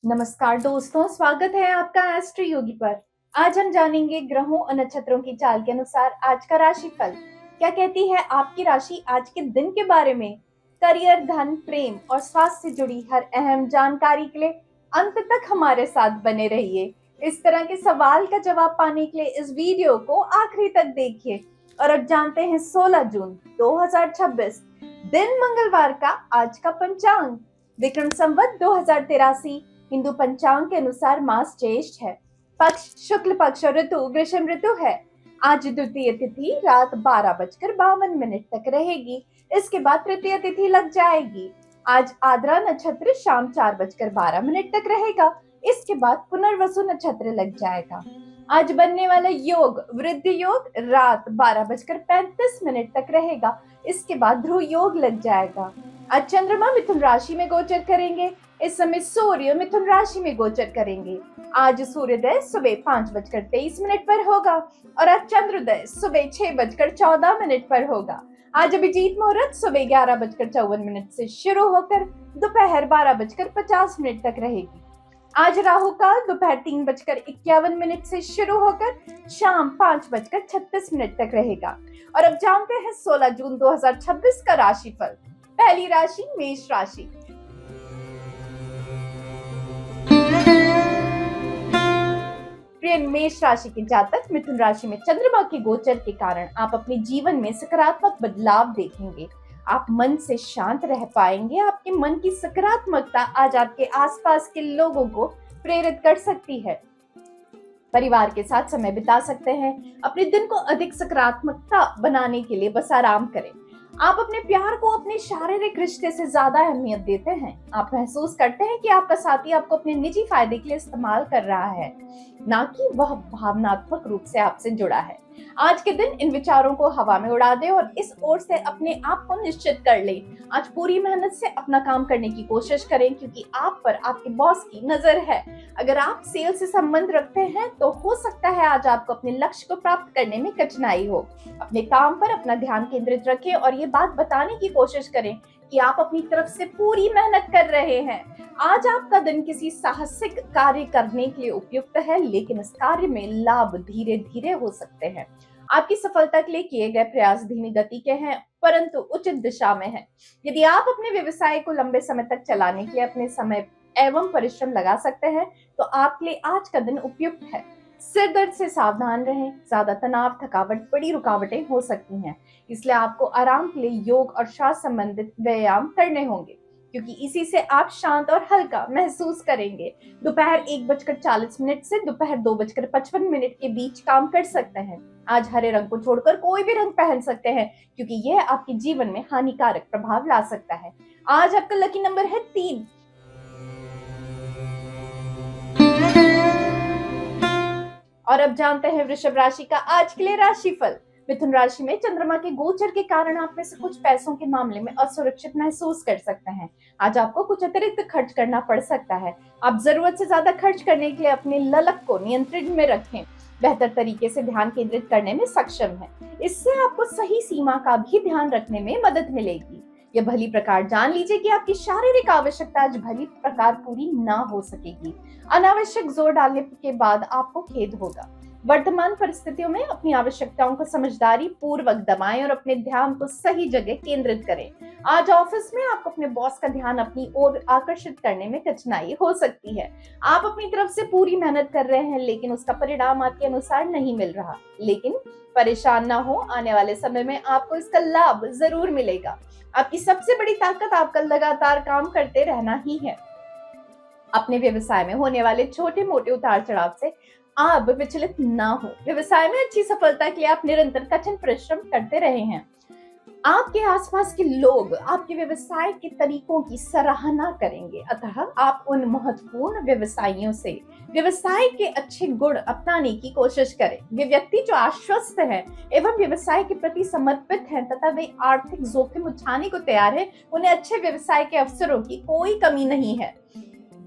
नमस्कार दोस्तों, स्वागत है आपका एस्ट्रो योगी पर। आज हम जानेंगे ग्रहों और नक्षत्रों की चाल के अनुसार आज का राशिफल। क्या कहती है आपकी राशि आज के दिन के बारे में। करियर, धन, प्रेम और स्वास्थ्य से जुड़ी हर अहम जानकारी के लिए अंत तक हमारे साथ बने रहिए। इस तरह के सवाल का जवाब पाने के लिए इस वीडियो को आखिरी तक देखिए। और अब जानते हैं 16 जून 2026 दिन मंगलवार का आज का पंचांग। विक्रम संवत 2083 हिंदू पंचांग के अनुसार मास ज्येष्ठ है। पक्ष शुक्ल पक्ष और ऋतु ग्रीष्म ऋतु है। आज द्वितीय तिथि रात 12:52 तक रहेगी। इसके बाद तृतीय तिथि लग जाएगी। आज आद्रा नक्षत्र शाम 4:12 तक रहेगा। इसके बाद पुनर्वसु नक्षत्र लग जाएगा। आज बनने वाला योग वृद्धि योग रात 12:35 तक रहेगा। इसके बाद ध्रुव योग लग जाएगा। आज चंद्रमा मिथुन राशि में गोचर करेंगे। इस समय सूर्य मिथुन राशि में गोचर करेंगे। आज सूर्योदय सुबह 5:23 पर होगा और आज चंद्रोदय सुबह 6:14 पर होगा। आज अभिजीत मुहूर्त सुबह 11:54 से शुरू होकर दोपहर 12:50 तक रहेगी। आज राहु काल दोपहर 3:51 से शुरू होकर शाम 5:36 तक रहेगा। और अब जानते हैं 16 जून 2026 का राशिफल। पहली राशि मेष राशि। प्रिय मेष राशि के जातक, मिथुन राशि में चंद्रमा के गोचर के कारण आप अपने जीवन में सकारात्मक बदलाव देखेंगे। आप मन से शांत रह पाएंगे। आपके मन की सकारात्मकता आज आपके आसपास के लोगों को प्रेरित कर सकती है। परिवार के साथ समय बिता सकते हैं। अपने दिन को अधिक सकारात्मकता बनाने के लिए बस आराम करें। आप अपने प्यार को अपने शारीरिक रिश्ते से ज्यादा अहमियत देते हैं। आप महसूस करते हैं कि आपका साथी आपको अपने निजी फायदे के लिए इस्तेमाल कर रहा है, ना कि वह भावनात्मक रूप से आपसे जुड़ा है। आज के दिन इन विचारों को हवा में उड़ा दें और इस ओर से अपने आप को निश्चित कर लें। आज पूरी मेहनत से अपना काम करने की कोशिश करें, क्योंकि आप पर आपके बॉस की नजर है। अगर आप सेल से संबंध रखते हैं तो हो सकता है आज आपको अपने लक्ष्य को प्राप्त करने में कठिनाई हो। अपने काम पर अपना ध्यान केंद्रित रखें और ये बात बताने की कोशिश करें कि आप अपनी तरफ से पूरी मेहनत कर रहे हैं। आज आपका दिन किसी साहसिक कार्य करने के लिए उपयुक्त है, लेकिन इस कार्य में लाभ धीरे धीरे हो सकते हैं। आपकी सफलता के लिए किए गए प्रयास धीमी गति के हैं, परंतु उचित दिशा में हैं। यदि आप अपने व्यवसाय को लंबे समय तक चलाने के लिए अपने समय एवं परिश्रम लगा सकते हैं तो आपके लिए आज का दिन उपयुक्त है। सिर दर्द से सावधान रहें। ज्यादा तनाव, थकावट, बड़ी रुकावटें हो सकती हैं, इसलिए आपको आराम के लिए योग और श्वास संबंधित व्यायाम करने होंगे, क्योंकि इसी से आप शांत और हल्का महसूस करेंगे। दोपहर 1:40 से दोपहर 2:55 के बीच काम कर सकते हैं। आज हरे रंग को छोड़कर कोई भी रंग पहन सकते हैं, क्योंकि यह आपके जीवन में हानिकारक प्रभाव ला सकता है। आज आपका लकी नंबर है 3। और अब जानते हैं वृषभ राशि का आज के लिए राशिफल। मिथुन राशि में चंद्रमा के गोचर के कारण आप में से कुछ पैसों के मामले में असुरक्षित महसूस कर सकते हैं। आज आपको कुछ अतिरिक्त खर्च करना पड़ सकता है। आप जरूरत से ज्यादा खर्च करने के लिए अपने ललक को नियंत्रण में रखें। बेहतर तरीके से ध्यान केंद्रित करने में सक्षम है। इससे आपको सही सीमा का भी ध्यान रखने में मदद मिलेगी। यह भली प्रकार जान लीजिए कि आपकी शारीरिक आवश्यकता आज भली प्रकार पूरी ना हो सकेगी। अनावश्यक जोर डालने के बाद आपको खेद होगा। वर्तमान परिस्थितियों में अपनी आवश्यकताओं को समझदारी पूर्वक दबाएं और अपने ध्यान को सही जगह केंद्रित करें। आज ऑफिस में आपको अपने बॉस का ध्यान अपनी ओर आकर्षित करने में कठिनाई हो सकती है। आप अपनी तरफ से पूरी मेहनत कर रहे हैं, लेकिन उसका परिणाम आपके अनुसार नहीं मिल रहा। लेकिन परेशान ना हो, आने वाले समय में आपको इसका लाभ जरूर मिलेगा। आपकी सबसे बड़ी ताकत आपका लगातार काम करते रहना ही है। अपने व्यवसाय में होने वाले छोटे मोटे उतार चढ़ाव से आप विचलित ना हो। व्यवसाय में अच्छी सफलता के लिए आप निरंतर कठिन परिश्रम करते रहे हैं। आपके आसपास के लोग आपके व्यवसाय के तरीकों की सराहना करेंगे, अतः आप उन महत्वपूर्ण व्यवसायियों से व्यवसाय के अच्छे गुण अपनाने की कोशिश करें। वे व्यक्ति जो आश्वस्त हैं एवं व्यवसाय के प्रति समर्पित हैं तथा वे आर्थिक जोखिम उठाने को तैयार हैं, उन्हें अच्छे व्यवसाय के अवसरों की कोई कमी नहीं है।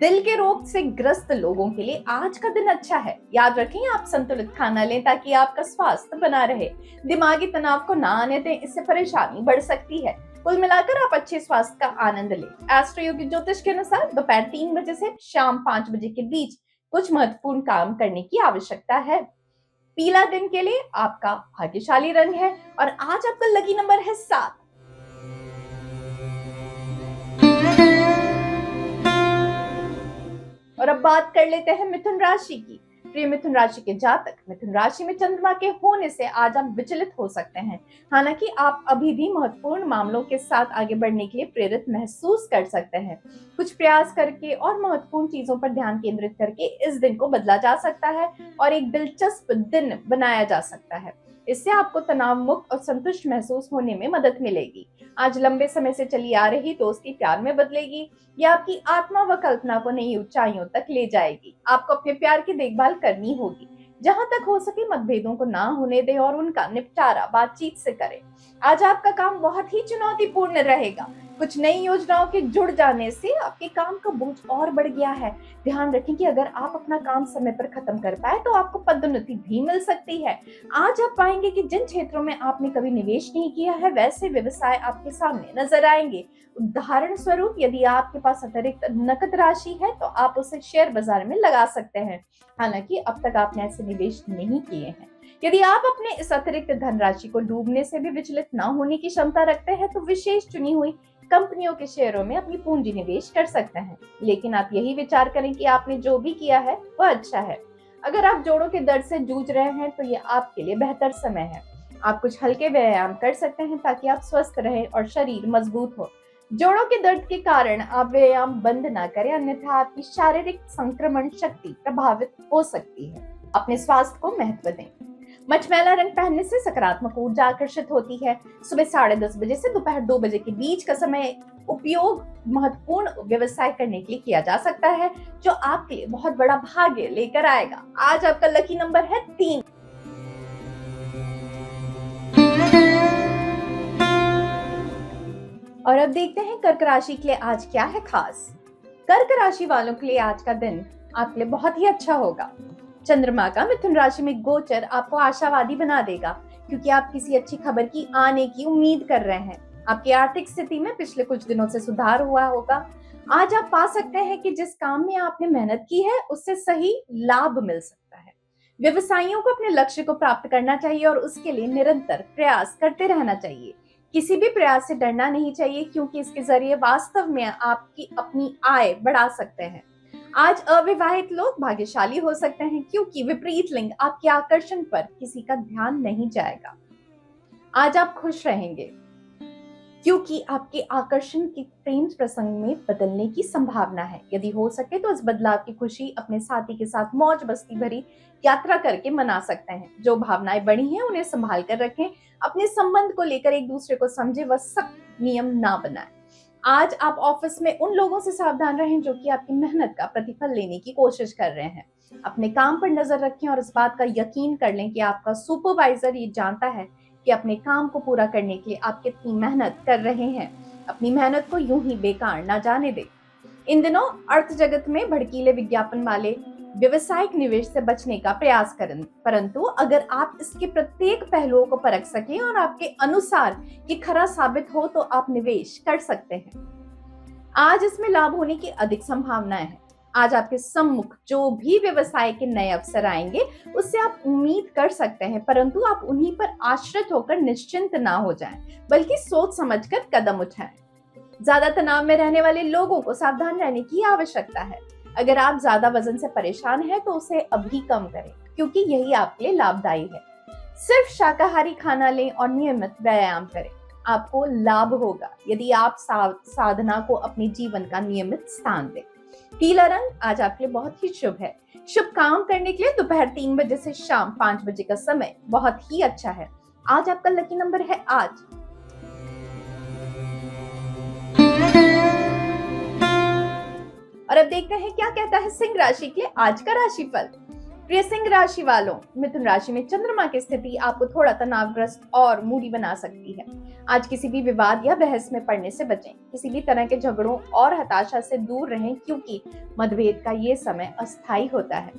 दिल के रोग से ग्रस्त लोगों के लिए आज का दिन अच्छा है। याद रखें, आप संतुलित खाना लें ताकि आपका स्वास्थ्य बना रहे। दिमागी तनाव को ना आने दें, इससे परेशानी बढ़ सकती है। कुल मिलाकर आप अच्छे स्वास्थ्य का आनंद लें। एस्ट्रो योगिक ज्योतिष के अनुसार दोपहर 3 बजे से शाम 5 बजे के बीच कुछ महत्वपूर्ण काम करने की आवश्यकता है। पीला दिन के लिए आपका भाग्यशाली रंग है और आज आपका लकी नंबर है 7। और अब बात कर लेते हैं मिथुन राशि की। प्रिय मिथुन राशि के जातक, मिथुन राशि में चंद्रमा के होने से आज आप विचलित हो सकते हैं। हालांकि आप अभी भी महत्वपूर्ण मामलों के साथ आगे बढ़ने के लिए प्रेरित महसूस कर सकते हैं। कुछ प्रयास करके और महत्वपूर्ण चीजों पर ध्यान केंद्रित करके इस दिन को बदला जा सकता है और एक दिलचस्प दिन बनाया जा सकता है। इससे आपको तनाव मुक्त और संतुष्ट महसूस होने में मदद मिलेगी। आज लंबे समय से चली आ रही दोस्ती प्यार में बदलेगी। यह आपकी आत्मा व कल्पना को नई ऊंचाइयों तक ले जाएगी। आपको अपने प्यार की देखभाल करनी होगी। जहां तक हो सके मतभेदों को ना होने दें और उनका निपटारा बातचीत से करें। आज आपका काम बहुत ही चुनौतीपूर्ण रहेगा। कुछ नई योजनाओं के जुड़ जाने से आपके काम का बोझ और बढ़ गया है। ध्यान रखें कि अगर आप अपना काम समय पर खत्म कर पाए तो आपको पदोन्नति भी मिल सकती है। आज आप पाएंगे कि जिन क्षेत्रों में आपने कभी निवेश नहीं किया है वैसे व्यवसाय आपके सामने नजर आएंगे। उदाहरण स्वरूप यदि आपके पास अतिरिक्त नकद राशि है तो आप उसे शेयर बाजार में लगा सकते हैं। हालांकि अब तक आपने ऐसे निवेश नहीं किए हैं। यदि आप अपने इस अतिरिक्त धनराशि को डूबने से भी विचलित न होने की क्षमता रखते हैं तो विशेष चुनी हुई कंपनियों के शेयरों में अपनी पूंजी निवेश कर सकते हैं। लेकिन आप यही विचार करें कि आपने जो भी किया है वह अच्छा है। अगर आप जोड़ों के दर्द से जूझ रहे हैं तो ये आपके लिए बेहतर समय है। आप कुछ हल्के व्यायाम कर सकते हैं ताकि आप स्वस्थ रहें और शरीर मजबूत हो। जोड़ों के दर्द के कारण आप व्यायाम बंद ना करें, अन्यथा आपकी शारीरिक संक्रमण शक्ति प्रभावित हो सकती है। अपने स्वास्थ्य को महत्व दें। मचमैला रंग पहनने से सकारात्मक ऊर्जा आकर्षित होती है। सुबह 10:30 बजे से दोपहर 2 बजे के बीच का समय उपयोग महत्वपूर्ण व्यवसाय करने के लिए किया जा सकता है, जो आपके लिए बहुत बड़ा भाग्य लेकर आएगा। आज आपका लकी नंबर है 3। और अब देखते हैं कर्क राशि के लिए आज क्या है खास। कर्क राशि वालों के लिए आज का दिन आपके लिए बहुत ही अच्छा होगा। चंद्रमा का मिथुन राशि में गोचर आपको आशावादी बना देगा, क्योंकि आप किसी अच्छी खबर की आने की उम्मीद कर रहे हैं। आपकी आर्थिक स्थिति में पिछले कुछ दिनों से सुधार हुआ होगा। आज आप पा सकते हैं कि जिस काम में आपने मेहनत की है उससे सही लाभ मिल सकता है। व्यवसायियों को अपने लक्ष्य को प्राप्त करना चाहिए और उसके लिए निरंतर प्रयास करते रहना चाहिए। किसी भी प्रयास से डरना नहीं चाहिए, क्योंकि इसके जरिए वास्तव में आपकी अपनी आय बढ़ा सकते हैं। आज अविवाहित लोग भाग्यशाली हो सकते हैं, क्योंकि विपरीत लिंग आपके आकर्षण पर किसी का ध्यान नहीं जाएगा। आज आप खुश रहेंगे, क्योंकि आपके आकर्षण की प्रेम प्रसंग में बदलने की संभावना है। यदि हो सके तो इस बदलाव की खुशी अपने साथी के साथ मौज मस्ती भरी यात्रा करके मना सकते हैं। जो भावनाएं बढ़ी हैं उन्हें संभाल कर रखें। अपने संबंध को लेकर एक दूसरे को समझे व सख्त नियम ना बनाएं। आज आप ऑफिस में उन लोगों से सावधान रहें जो कि आपकी मेहनत का प्रतिफल लेने की कोशिश कर रहे हैं। अपने काम पर नजर रखें और इस बात का यकीन कर लें कि आपका सुपरवाइजर ये जानता है कि अपने काम को पूरा करने के लिए आप कितनी मेहनत कर रहे हैं। अपनी मेहनत को यूं ही बेकार ना जाने दें। इन दिनों अर्थ जगत में भड़कीले विज्ञापन वाले व्यवसायिक निवेश से बचने का प्रयास करें, परंतु अगर आप इसके प्रत्येक पहलुओं को परख सकें और आपके अनुसार ये खरा साबित हो तो आप निवेश कर सकते हैं। आज इसमें लाभ होने की अधिक संभावनाएं हैं। आज आपके सम्मुख जो भी व्यवसाय के नए अवसर आएंगे उससे आप उम्मीद कर सकते हैं, परंतु आप उन्हीं पर आश्रित होकर निश्चिंत ना हो जाएं, बल्कि सोच समझकर कदम उठाएं। ज्यादा तनाव में रहने वाले लोगों को सावधान रहने की आवश्यकता है। अगर आप ज्यादा वजन से परेशान हैं तो उसे अभी कम करें, क्योंकि यही आपके लिए लाभदायी है। सिर्फ शाकाहारी खाना लें और नियमित व्यायाम करें, आपको लाभ होगा यदि आप साधना को अपने जीवन का नियमित स्थान दें। पीला रंग आज आपके लिए बहुत ही शुभ है। शुभ काम करने के लिए दोपहर 3 बजे से शाम 5 बजे का समय बहुत ही अच्छा है। आज आपका लकी नंबर है 8। और अब देखते हैं क्या कहता है सिंह राशि के आज का राशिफल। प्रिय सिंह राशि वालों, मिथुन राशि में चंद्रमा की स्थिति आपको थोड़ा तनावग्रस्त और मूडी बना सकती है। आज किसी भी विवाद या बहस में पड़ने से बचें। किसी भी तरह के झगड़ों और हताशा से दूर रहें, क्योंकि मतभेद का ये समय अस्थायी होता है।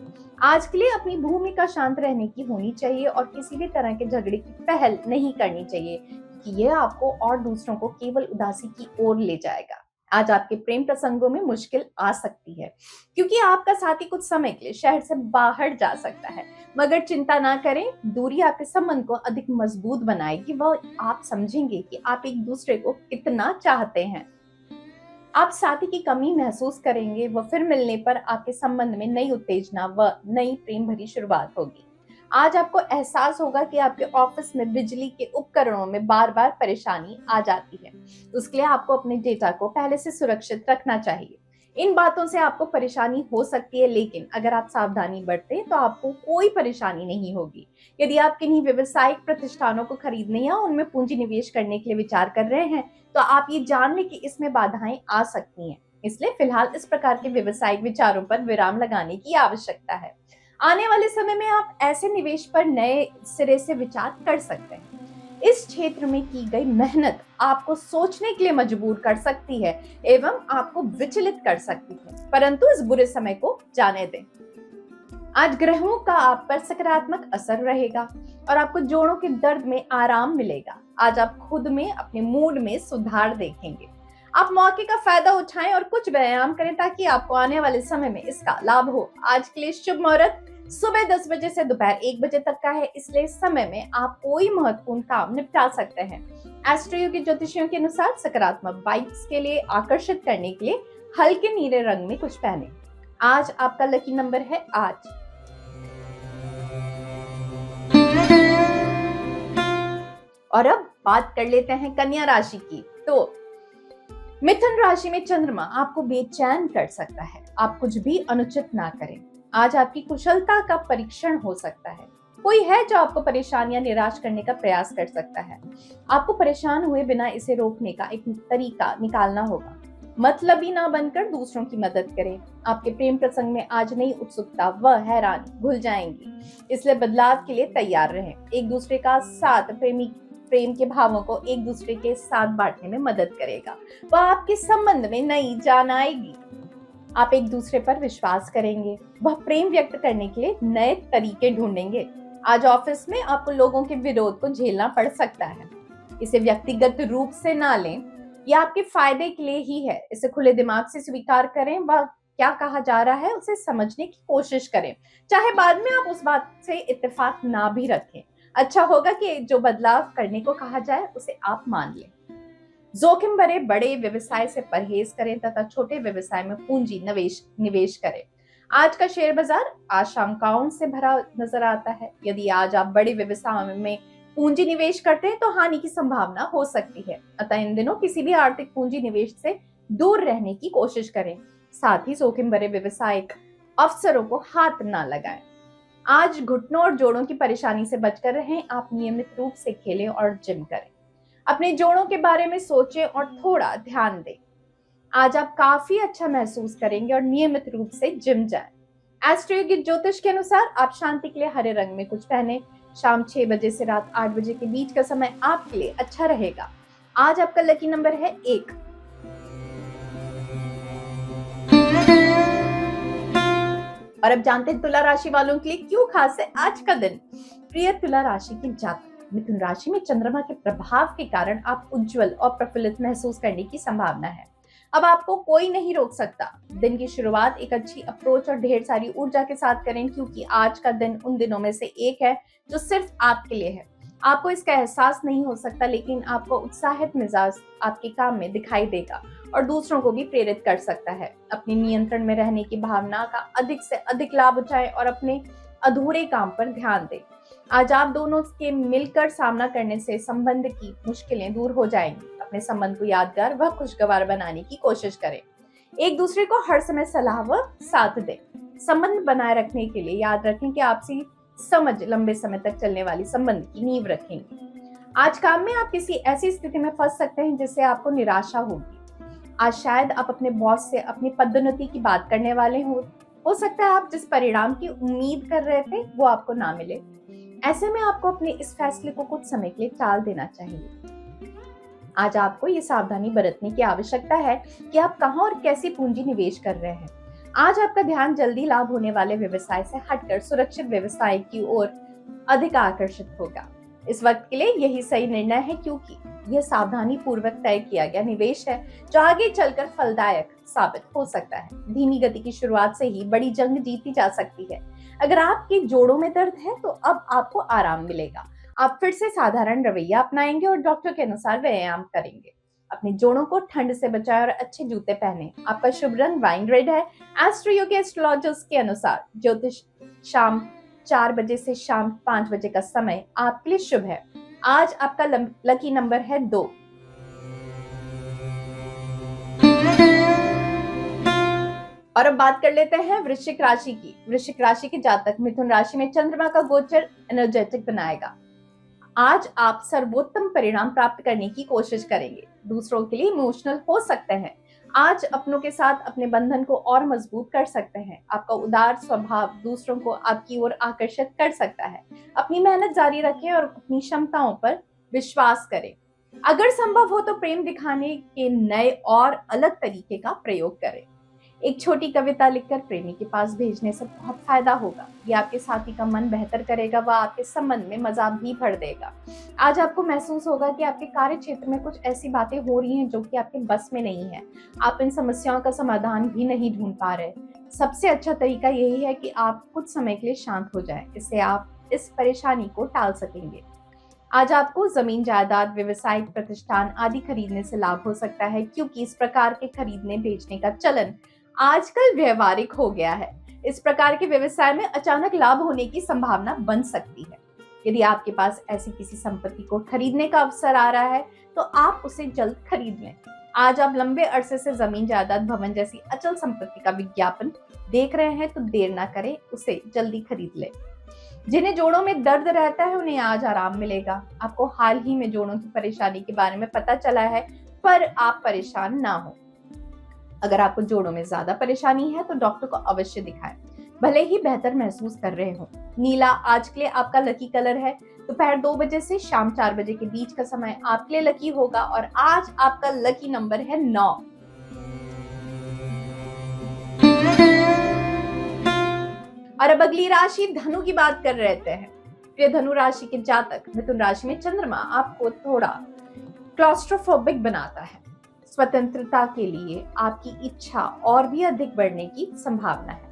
आज के लिए अपनी भूमिका शांत रहने की होनी चाहिए और किसी भी तरह के झगड़े की पहल नहीं करनी चाहिए। क्योंकि यह आपको और दूसरों को केवल उदासी की ओर ले जाएगा। आज आपके प्रेम प्रसंगों में मुश्किल आ सकती है क्योंकि आपका साथी कुछ समय के लिए शहर से बाहर जा सकता है, मगर चिंता ना करें, दूरी आपके संबंध को अधिक मजबूत बनाएगी। वह आप समझेंगे कि आप एक दूसरे को कितना चाहते हैं। आप साथी की कमी महसूस करेंगे, वह फिर मिलने पर आपके संबंध में नई उत्तेजना व नई प्रेम भरी शुरुआत होगी। आज आपको एहसास होगा कि आपके ऑफिस में बिजली के उपकरणों में बार बार परेशानी आ जाती है। उसके लिए आपको अपने डेटा को पहले से सुरक्षित रखना चाहिए। इन बातों से आपको परेशानी हो सकती है, लेकिन अगर आप सावधानी बरतें तो आपको कोई परेशानी नहीं होगी। यदि आप किन्हीं व्यवसायिक प्रतिष्ठानों को खरीदने या उनमें पूंजी निवेश करने के लिए विचार कर रहे हैं, तो आप ये जान लें कि इसमें बाधाएं आ सकती हैं। इसलिए फिलहाल इस प्रकार के व्यवसायिक विचारों पर विराम लगाने की आवश्यकता है। आने वाले समय में आप ऐसे निवेश पर नए सिरे से विचार कर सकते हैं। इस क्षेत्र में की गई मेहनत आपको सोचने के लिए मजबूर कर सकती है एवं आपको विचलित कर सकती है, परंतु इस बुरे समय को जाने दें। आज ग्रहों का आप पर सकारात्मक असर रहेगा और आपको जोड़ों के दर्द में आराम मिलेगा। आज आप खुद में अपने मूड में सुधार देखेंगे। आप मौके का फायदा उठाएं और कुछ व्यायाम करें ताकि आपको आने वाले समय में इसका लाभ हो। आज के लिए शुभ मुहूर्त सुबह 10 बजे से दोपहर 1 बजे तक का है, इसलिए इस समय में आप कोई महत्वपूर्ण काम निपटा सकते हैं। एस्ट्रो के ज्योतिषियों के अनुसार सकारात्मक वाइब्स के लिए आकर्षित करने के लिए हल्के नीले रंग में कुछ पहने। आज आपका लकी नंबर है 8। और अब बात कर लेते हैं कन्या राशि की। तो मिथुन राशि में चंद्रमा आपको बेचैन कर सकता है। आप कुछ भी अनुचित ना करें। आज आपकी कुशलता का परीक्षण हो सकता है। कोई है जो आपको परेशान या निराश करने का प्रयास कर सकता है। आपको परेशान हुए बिना इसे रोकने का एक तरीका निकालना होगा। मतलबी ना बनकर दूसरों की मदद करें। आपके प्रेम प्रसंग में आज नई उत्सुकता व हैरानी भूल जाएंगी, इसलिए बदलाव के लिए तैयार रहें। एक दूसरे का साथ प्रेम के भावों को एक दूसरे के साथ बांटने में मदद करेगा। वह आपके संबंध में नई जान आएगी। आप एक दूसरे पर विश्वास करेंगे। वह प्रेम व्यक्त करने के लिए नए तरीके ढूंढेंगे। आज ऑफिस में आपको लोगों के विरोध को झेलना पड़ सकता है। इसे व्यक्तिगत रूप से ना लें, यह आपके फायदे के लिए ही है। इसे खुले दिमाग से स्वीकार करें। वह क्या कहा जा रहा है उसे समझने की कोशिश करें, चाहे बाद में आप उस बात से इत्तेफाक ना भी रखें। अच्छा होगा कि जो बदलाव करने को कहा जाए उसे आप मान लें। जोखिम भरे बड़े व्यवसाय से परहेज करें तथा छोटे व्यवसाय में पूंजी निवेश करें। आज का शेयर बाजार आशंकाओं से भरा नजर आता है। यदि आज आप बड़े व्यवसाय में पूंजी निवेश करते हैं तो हानि की संभावना हो सकती है, अतः इन दिनों किसी भी आर्थिक पूंजी निवेश से दूर रहने की कोशिश करें। साथ ही जोखिम भरे व्यवसायिक अवसरों को हाथ ना लगाएं। आज घुटनों और जोड़ों की परेशानी से बचकर रहें। आप नियमित रूप से खेलें और जिम करें। अपने जोड़ों के बारे में सोचें और थोड़ा ध्यान दें। आज आप काफी अच्छा महसूस करेंगे और नियमित रूप से जिम जाएं। एस्ट्रो के ज्योतिष के अनुसार आप शांति के लिए हरे रंग में कुछ पहने। शाम 6 बजे से रात 8 बजे के बीच का समय आपके लिए अच्छा रहेगा। आज आपका लकी नंबर है 1। और अब जानते हैं तुला राशि वालों के लिए क्यों खास है आज का दिन। प्रिय तुला राशि के जातक, मिथुन राशि में चंद्रमा के प्रभाव के कारण आप उज्जवल और प्रफुल्लित महसूस करने की संभावना है। अब आपको कोई नहीं रोक सकता। दिन की शुरुआत एक अच्छी अप्रोच और ढेर सारी ऊर्जा के साथ करें, क्योंकि आज का दिन उन दिनों में से एक है जो सिर्फ आपके लिए है। आपको इसका एहसास नहीं हो सकता, लेकिन आपको उत्साहित मिजाज आपके काम में दिखाई देगा और दूसरों को भी प्रेरित कर सकता है। अपने नियंत्रण में रहने की भावना का अधिक से अधिक लाभ उठाएं और अपने अधूरे काम पर ध्यान दें। आज आप दोनों के मिलकर सामना करने से संबंध की मुश्किलें दूर हो जाएंगी। अपने संबंध को यादगार व खुशगवार बनाने की कोशिश करें। एक दूसरे को हर समय सलाह व साथ दें। संबंध बनाए रखने के लिए याद रखें कि आपसी समझ लंबे समय तक चलने वाली संबंध की नींव रखेंगे। आज काम में आप किसी ऐसी स्थिति में फंस सकते हैं जिससे आपको निराशा होगी। आज शायद आप अपने बॉस से अपनी पदोन्नति की बात करने वाले हो सकता है आप जिस परिणाम की उम्मीद कर रहे थे वो आपको ना मिले। ऐसे में आपको अपने इस फैसले को कुछ समय के लिए टाल देना चाहिए। आज आपको ये सावधानी बरतने की आवश्यकता है कि आप कहां और कैसे पूंजी निवेश कर रहे हैं। आज आपका ध्यान जल्दी लाभ होने वाले व्यवसाय से हटकर सुरक्षित व्यवसाय की ओर अधिक आकर्षित होगा। इस वक्त के लिए यही सही निर्णय है, क्योंकि यह सावधानी पूर्वक तय किया गया निवेश है जो आगे चलकर फलदायक साबित हो सकता है। धीमी गति की शुरुआत से ही बड़ी जंग जीती जा सकती है। अगर आपके जोड़ों में दर्द है तो अब आपको आराम मिलेगा। आप फिर से साधारण रवैया अपनाएंगे और डॉक्टर के अनुसार व्यायाम करेंगे। अपने जोड़ों को ठंड से बचाएं और अच्छे जूते पहने। आपका शुभ रंग वाइन रेड है। एस्ट्रो योगी एस्ट्रोलॉजर्स के अनुसार ज्योतिष शाम 4 बजे से शाम 5 बजे का समय आपके लिए शुभ है। आज आपका लकी नंबर है 2। और अब बात कर लेते हैं वृश्चिक राशि की। वृश्चिक राशि के जातक मिथुन राशि में चंद्रमा का गोचर एनर्जेटिक बनाएगा। आज आप सर्वोत्तम परिणाम प्राप्त करने की कोशिश करेंगे। दूसरों के लिए इमोशनल हो सकते हैं। आज अपनों के साथ अपने बंधन को और मजबूत कर सकते हैं। आपका उदार स्वभाव दूसरों को आपकी ओर आकर्षित कर सकता है। अपनी मेहनत जारी रखें और अपनी क्षमताओं पर विश्वास करें। अगर संभव हो तो प्रेम दिखाने के नए और अलग तरीके का प्रयोग करें। एक छोटी कविता लिखकर प्रेमी के पास भेजने से बहुत फायदा होगा। ये आपके साथी का मन बेहतर करेगा, वह आपके संबंध में मजा भी भर देगा। आज आपको महसूस होगा कि आपके कार्य क्षेत्र में कुछ ऐसी बातें हो रही हैं जो कि आपके बस में नहीं है। आप इन समस्याओं का समाधान भी नहीं ढूंढ पा रहे। सबसे अच्छा तरीका यही है कि आप कुछ समय के लिए शांत हो जाएं। इससे आप इस परेशानी को टाल सकेंगे। आज आपको जमीन जायदाद, व्यवसायिक प्रतिष्ठान आदि खरीदने से लाभ हो सकता है, क्योंकि इस प्रकार के खरीदने बेचने का चलन आजकल व्यवहारिक हो गया है। इस प्रकार के व्यवसाय में अचानक लाभ होने की संभावना बन सकती है। यदि आपके पास ऐसी किसी संपत्ति को खरीदने का अवसर आ रहा है तो आप उसे जल्द खरीद लें। आज आप लंबे अरसे से जमीन जायदाद, भवन जैसी अचल संपत्ति का विज्ञापन देख रहे हैं तो देर ना करें, उसे जल्दी खरीद लें। जिन्हें जोड़ों में दर्द रहता है उन्हें आज आराम मिलेगा। आपको हाल ही में जोड़ों की परेशानी के बारे में पता चला है, पर आप परेशान ना हो। अगर आपको जोड़ों में ज्यादा परेशानी है तो डॉक्टर को अवश्य दिखाएं, भले ही बेहतर महसूस कर रहे हो। नीला आज के लिए आपका लकी कलर है। दोपहर 2 बजे से शाम 4 बजे के बीच का समय आपके लिए लकी होगा और आज आपका लकी नंबर है 9। और अब अगली राशि धनु की बात कर रहे हैं। प्रिय धनु राशि के जातक मिथुन राशि में चंद्रमा आपको थोड़ा क्लॉस्ट्रोफोबिक बनाता है। स्वतंत्रता के लिए आपकी इच्छा और भी अधिक बढ़ने की संभावना है।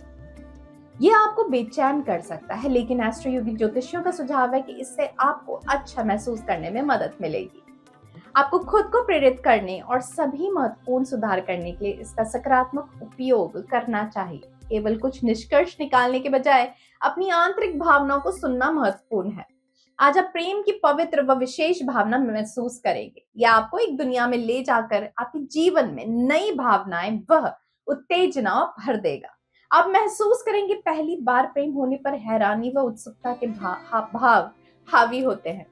यह आपको बेचैन कर सकता है, लेकिन एस्ट्रो योगिक ज्योतिषियों का सुझाव है कि इससे आपको अच्छा महसूस करने में मदद मिलेगी। आपको खुद को प्रेरित करने और सभी महत्वपूर्ण सुधार करने के लिए इसका सकारात्मक उपयोग करना चाहिए। केवल कुछ निष्कर्ष निकालने के बजाय अपनी आंतरिक भावनाओं को सुनना महत्वपूर्ण है। आज आप प्रेम की पवित्र व विशेष भावना महसूस करेंगे। यह आपको एक दुनिया में ले जाकर आपके जीवन में नई भावनाएं व उत्तेजना भर देगा। आप महसूस करेंगे पहली बार प्रेम होने पर हैरानी व उत्सुकता के भाव हावी होते हैं।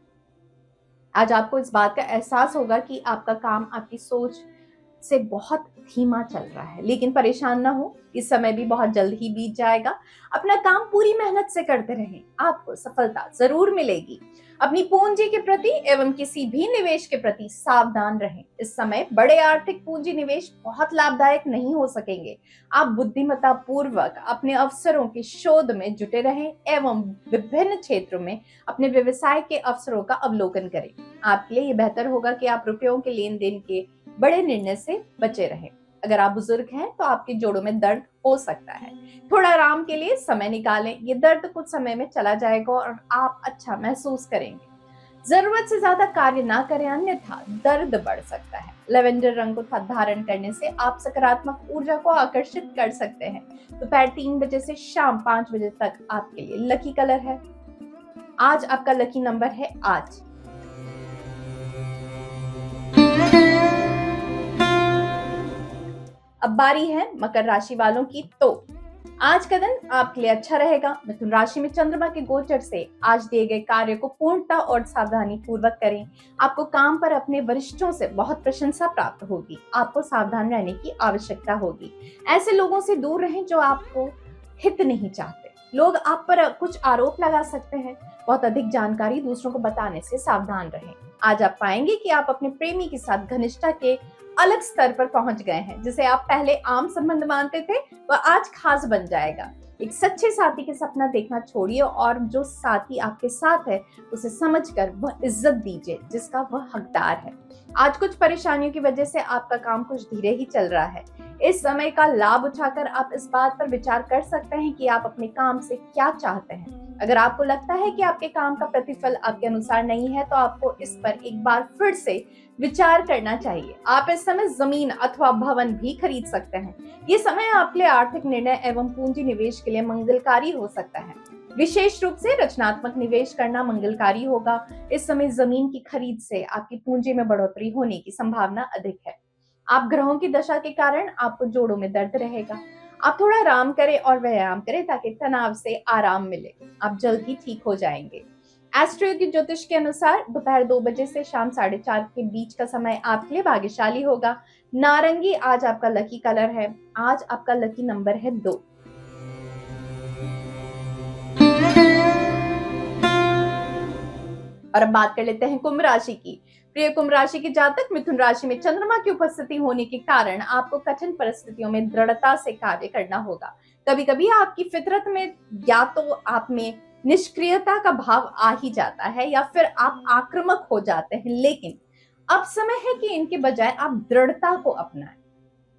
आज आपको इस बात का एहसास होगा कि आपका काम आपकी सोच से बहुत धीमा चल रहा है, लेकिन परेशान ना हो, इस समय भी बहुत जल्द ही बीत जाएगा। अपना काम पूरी मेहनत से करते रहें, आपको सफलता जरूर मिलेगी। अपनी पूंजी के प्रति एवं किसी भी निवेश के प्रति सावधान रहें। इस समय बड़े आर्थिक पूंजी निवेश बहुत लाभदायक नहीं हो सकेंगे। आप बुद्धिमत्ता पूर्वक अपने अवसरों की शोध में जुटे रहें एवं विभिन्न क्षेत्रों में अपने व्यवसाय के अवसरों का अवलोकन करें। आपके लिए ये बेहतर होगा कि आप रुपयों के लेन देन के बड़े निर्णय से बचे रहें। अगर आप बुजुर्ग हैं तो आपके जोड़ों में दर्द हो सकता है। थोड़ा आराम के लिए समय निकालें। ये दर्द कुछ समय में चला जाएगा और आप अच्छा महसूस करेंगे। जरूरत से ज्यादा कार्य ना करें, अन्यथा दर्द बढ़ सकता है। लेवेंडर रंग को धारण करने से आप सकारात्मक ऊर्जा को आकर्षित कर सकते हैं। दोपहर 3 बजे से शाम 5 बजे तक आपके लिए लकी कलर है। आज आपका लकी नंबर है 8। अब बारी है मकर राशि वालों की। तो आज का दिन आपके लिए अच्छा रहेगा। मिथुन राशि में चंद्रमा के गोचर से आज दिए गए कार्य को पूर्णता और सावधानी पूर्वक करें। आपको काम पर अपने वरिष्ठों से बहुत प्रशंसा प्राप्त होगी। आपको सावधान रहने की आवश्यकता होगी। ऐसे लोगों से दूर रहें जो आपको हित नहीं चाहते। लोग आप पर कुछ आरोप लगा सकते हैं। बहुत अधिक जानकारी दूसरों को बताने से सावधान रहें। आज आप पाएंगे कि आप अपने प्रेमी के साथ घनिष्ठता के अलग स्तर पर पहुंच गए हैं। जिसे आप पहले आम संबंध मानते थे वह आज खास बन जाएगा। एक सच्चे साथी के सपना देखना छोड़िए और जो साथी आपके साथ है उसे समझकर वह इज्जत दीजिए जिसका वह हकदार है। आज कुछ परेशानियों की वजह से आपका काम कुछ धीरे ही चल रहा है। इस समय का लाभ उठाकर आप इस बात पर विचार कर सकते हैं कि आप अपने काम से क्या चाहते हैं। अगर आपको लगता है कि आपके काम का प्रतिफल आपके अनुसार नहीं है तो आपको इस पर एक बार फिर से विचार करना चाहिए। आप इस समय जमीन अथवा भवन भी खरीद सकते हैं। ये समय आपके लिए आर्थिक निर्णय एवं पूंजी निवेश के लिए मंगलकारी हो सकता है। विशेष रूप से रचनात्मक निवेश करना मंगलकारी होगा। इस समय जमीन की खरीद से आपकी पूंजी में बढ़ोतरी होने की संभावना अधिक है। आप ग्रहों की दशा के कारण आपको जोड़ों में दर्द रहेगा। आप थोड़ा आराम करें और व्यायाम करें ताकि तनाव से आराम मिले। आप जल्द ही ठीक हो जाएंगे। एस्ट्रो की ज्योतिष के अनुसार दोपहर 2 बजे से शाम 4:30 के बीच का समय आपके लिए भाग्यशाली होगा। नारंगी आज आपका लकी कलर है। आज आपका लकी नंबर है 2। और अब बात कर लेते हैं कुंभ राशि की। प्रिय कुंभ राशि के जातक, मिथुन राशि में चंद्रमा की उपस्थिति होने के कारण आपको कठिन परिस्थितियों में दृढ़ता से कार्य करना होगा। कभी कभी आपकी फितरत में या तो आप में निष्क्रियता का भाव आ ही जाता है या फिर आप आक्रामक हो जाते हैं, लेकिन अब समय है कि इनके बजाय आप दृढ़ता को अपनाएं।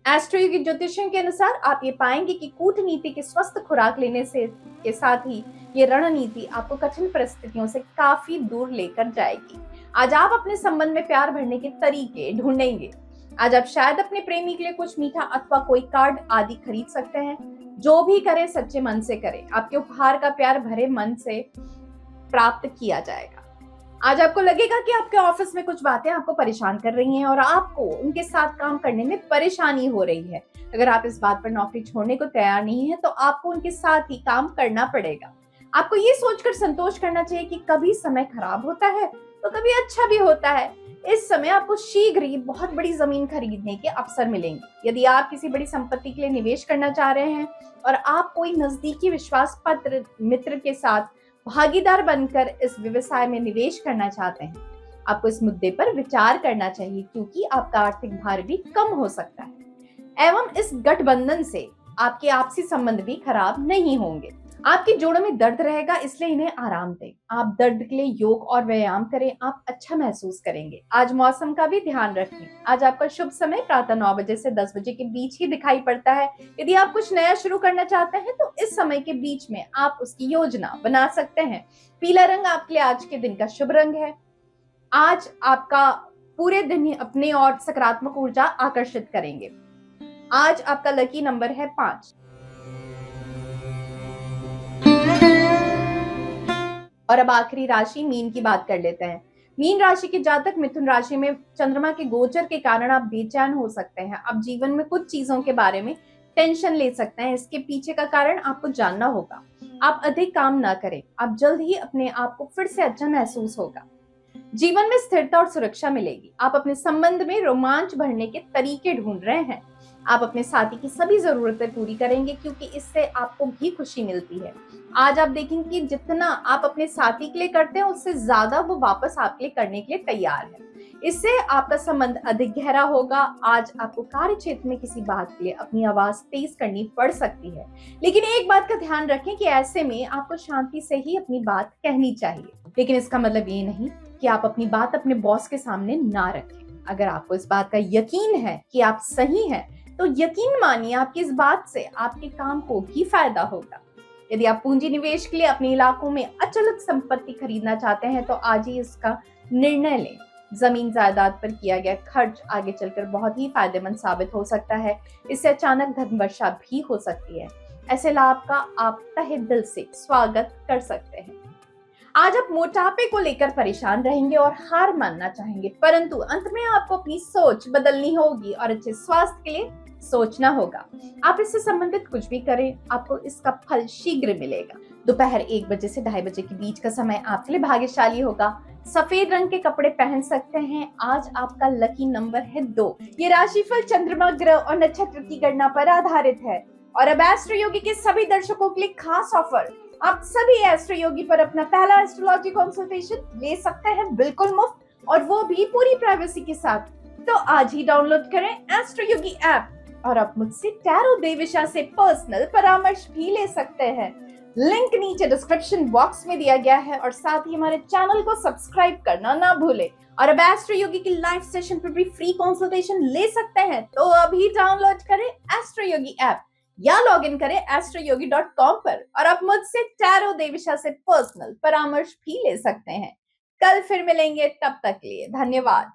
एस्ट्रो की ज्योतिषियों के अनुसार आप ये पाएंगे कि कूटनीति की स्वस्थ खुराक लेने से के साथ ही ये रणनीति आपको कठिन परिस्थितियों से काफी दूर लेकर जाएगी। आज आप अपने संबंध में प्यार भरने के तरीके ढूंढेंगे। आज आप शायद अपने प्रेमी के लिए कुछ मीठा अथवा कोई कार्ड आदि खरीद सकते हैं। जो भी करें सच्चे मन से करें। आपके उपहार का प्यार भरे मन से प्राप्त किया जाएगा। आज आपको लगेगा कि आपके ऑफिस में कुछ बातें आपको परेशान कर रही हैं और आपको उनके साथ काम करने में परेशानी हो रही है। अगर आप इस बात पर नौकरी छोड़ने को तैयार नहीं है तो आपको उनके साथ ही काम करना पड़ेगा। आपको ये सोचकर संतोष करना चाहिए कि कभी समय खराब होता है तो कभी अच्छा भी होता है। इस समय आपको शीघ्र ही बहुत बड़ी जमीन खरीदने के अवसर मिलेंगे। यदि आप किसी बड़ी संपत्ति के लिए निवेश करना चाह रहे हैं और आप कोई नजदीकी विश्वास पात्र मित्र के साथ भागीदार बनकर इस व्यवसाय में निवेश करना चाहते हैं, आपको इस मुद्दे पर विचार करना चाहिए क्योंकि आपका आर्थिक भार भी कम हो सकता है एवं इस गठबंधन से आपके आपसी संबंध भी खराब नहीं होंगे। आपके जोड़ों में दर्द रहेगा, इसलिए इन्हें आराम दें। आप दर्द के लिए योग और व्यायाम करें, आप अच्छा महसूस करेंगे। आज मौसम का भी ध्यान रखें। आज आपका शुभ समय प्रातः 9 बजे से 10 बजे के बीच ही दिखाई पड़ता है। यदि आप कुछ नया शुरू करना चाहते हैं तो इस समय के बीच में आप उसकी योजना बना सकते हैं। पीला रंग आपके लिए आज के दिन का शुभ रंग है। आज आपका पूरे दिन ही अपने और सकारात्मक ऊर्जा आकर्षित करेंगे। आज आपका लकी नंबर है 5। और अब आखिरी राशि मीन की बात कर लेते हैं। मीन राशि के जातक, मिथुन राशि में चंद्रमा के गोचर के कारण आप बेचैन हो सकते हैं। आप जीवन में कुछ चीजों के बारे में टेंशन ले सकते हैं। इसके पीछे का कारण आपको जानना होगा। आप अधिक काम ना करें, आप जल्द ही अपने आप को फिर से अच्छा महसूस होगा। जीवन में स्थिरता और सुरक्षा मिलेगी। आप अपने संबंध में रोमांच भरने के तरीके ढूंढ रहे हैं। आप अपने साथी की सभी जरूरतें पूरी करेंगे क्योंकि इससे आपको भी खुशी मिलती है। आज आप देखेंगे कि जितना आप अपने साथी के लिए करते हैं उससे ज्यादा वो वापस आपके लिए करने के लिए तैयार है। इससे आपका संबंध अधिक गहरा होगा। आज आपको कार्य क्षेत्र में किसी बात के लिए अपनी आवाज तेज करनी पड़ सकती है, लेकिन एक बात का ध्यान रखें कि ऐसे में आपको शांति से ही अपनी बात कहनी चाहिए। लेकिन इसका मतलब ये नहीं कि आप अपनी बात अपने बॉस के सामने ना रखें। अगर आपको इस बात का यकीन है कि आप सही हैं, तो यकीन मानिए आपकी इस बात से आपके काम को भी फायदा होगा। यदि आप पूंजी निवेश के लिए अपने इलाकों में अचल संपत्ति खरीदना चाहते हैं तो आज ही इसका निर्णय लें। जमीन जायदाद पर किया गया खर्च आगे चलकर बहुत ही फायदेमंद साबित हो सकता है। इससे अचानक धन वर्षा भी हो सकती है। ऐसे लाभ का आप तहे दिल से स्वागत कर सकते हैं। आज आप मोटापे को लेकर परेशान रहेंगे और हार मानना चाहेंगे, परंतु अंत में आपको अपनी सोच बदलनी होगी और अच्छे स्वास्थ्य के लिए सोचना होगा। आप इससे संबंधित कुछ भी करें, आपको इसका फल शीघ्र मिलेगा। दोपहर 1 बजे से 2:30 बजे के बीच का समय आपके लिए भाग्यशाली होगा। सफेद रंग के कपड़े पहन सकते हैं। आज आपका लकी नंबर है 2। ये राशिफल चंद्रमा, ग्रह और नक्षत्र की गणना पर आधारित है। और अब एस्ट्रो योगी के सभी दर्शकों के लिए खास ऑफर। आप सभी एस्ट्रो योगी पर अपना पहला एस्ट्रोलॉजी कंसल्टेशन ले सकते हैं बिल्कुल मुफ्त, और वो भी पूरी प्राइवेसी के साथ। तो आज ही डाउनलोड करें एस्ट्रो योगी ऐप और आप मुझसे टैरो देविशा से पर्सनल परामर्श भी ले सकते हैं। लिंक नीचे डिस्क्रिप्शन बॉक्स में दिया गया है और साथ ही हमारे चैनल को सब्सक्राइब करना ना भूलें। और अब एस्ट्रो योगी की लाइव सेशन पर भी फ्री कंसल्टेशन ले सकते हैं, तो अभी डाउनलोड करें एस्ट्रो योगी ऐप या लॉग इन करें astroyogi.com पर और आप मुझसे टैरो देविशा से पर्सनल परामर्श भी ले सकते हैं। कल फिर मिलेंगे, तब तक के लिए धन्यवाद।